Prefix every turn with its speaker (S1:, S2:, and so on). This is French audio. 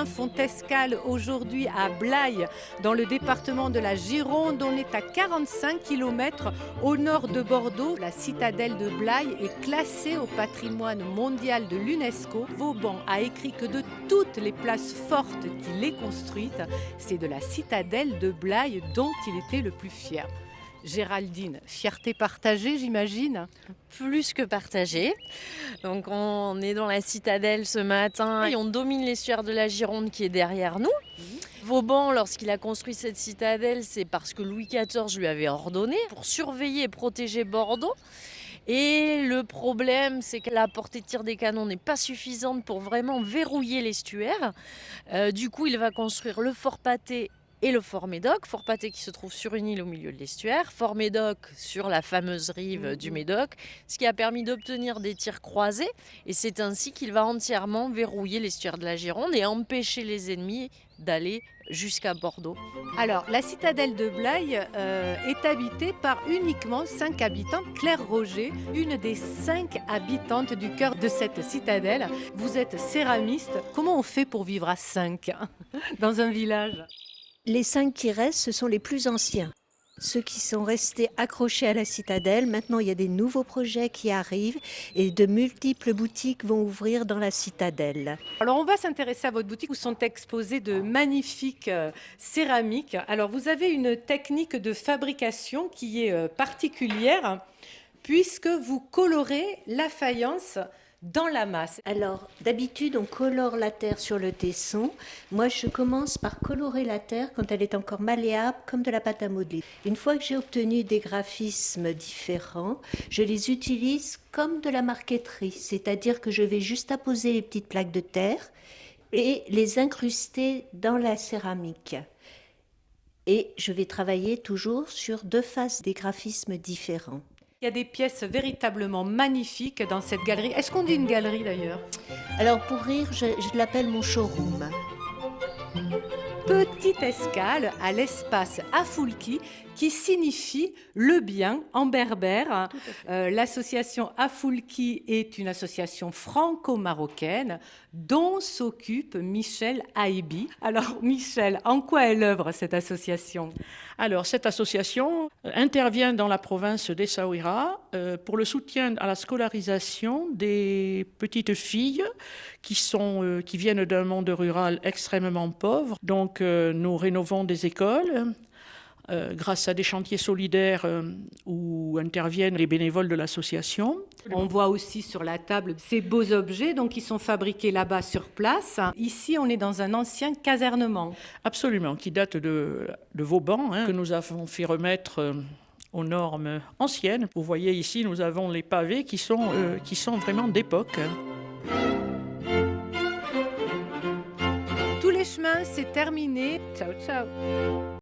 S1: font escale aujourd'hui à Blaye, dans le département de la Gironde. On est à 45 km au nord de Bordeaux. La citadelle de Blaye est classée au patrimoine mondial de l'UNESCO. Vauban a écrit que de toutes les places fortes qu'il ait construites, c'est de la citadelle de Blaye dont il était le plus fier. Géraldine, fierté partagée, j'imagine?
S2: Plus que partagé. Donc on est dans la citadelle ce matin et on domine l'estuaire de la Gironde qui est derrière nous. Vauban, lorsqu'il a construit cette citadelle, c'est parce que Louis XIV lui avait ordonné pour surveiller et protéger Bordeaux. Et le problème, c'est que la portée de tir des canons n'est pas suffisante pour vraiment verrouiller l'estuaire. Du coup, il va construire le Fort Patay et le Fort Médoc. Fort Patay qui se trouve sur une île au milieu de l'estuaire, Fort Médoc sur la fameuse rive du Médoc, ce qui a permis d'obtenir des tirs croisés. Et c'est ainsi qu'il va entièrement verrouiller l'estuaire de la Gironde et empêcher les ennemis d'aller jusqu'à Bordeaux.
S1: Alors, la citadelle de Blaye est habitée par uniquement 5 habitants. Claire Roger, une des 5 habitantes du cœur de cette citadelle. Vous êtes céramiste. Comment on fait pour vivre à 5 dans un village?
S3: Les 5 qui restent, ce sont les plus anciens. Ceux qui sont restés accrochés à la citadelle. Maintenant, il y a des nouveaux projets qui arrivent et de multiples boutiques vont ouvrir dans la citadelle.
S1: Alors, on va s'intéresser à votre boutique où sont exposées de magnifiques céramiques. Alors, vous avez une technique de fabrication qui est particulière puisque vous colorez la faïence dans la masse.
S3: Alors, d'habitude, on colore la terre sur le tesson. Moi, je commence par colorer la terre quand elle est encore malléable, comme de la pâte à modeler. Une fois que j'ai obtenu des graphismes différents, je les utilise comme de la marqueterie, c'est-à-dire que je vais juste apposer les petites plaques de terre et les incruster dans la céramique. Et je vais travailler toujours sur 2 faces des graphismes différents.
S1: Il y a des pièces véritablement magnifiques dans cette galerie. Est-ce qu'on dit une galerie d'ailleurs?
S3: Alors pour rire, je l'appelle mon showroom.
S1: Petite escale à l'espace Afoulki qui signifie le bien en berbère. L'association Afoulki est une association franco-marocaine dont s'occupe Michel Haïbi. Alors Michel, en quoi elle œuvre cette association?
S4: Alors, cette association intervient dans la province d'Essaouira pour le soutien à la scolarisation des petites filles qui viennent d'un monde rural extrêmement pauvre. Donc, nous rénovons des écoles grâce à des chantiers solidaires où interviennent les bénévoles de l'association.
S1: On voit aussi sur la table ces beaux objets donc, qui sont fabriqués là-bas sur place. Ici, on est dans un ancien casernement.
S4: Absolument, qui date de Vauban, que nous avons fait remettre aux normes anciennes. Vous voyez ici, nous avons les pavés qui sont vraiment d'époque.
S1: Tous les chemins, c'est terminé. Ciao, ciao.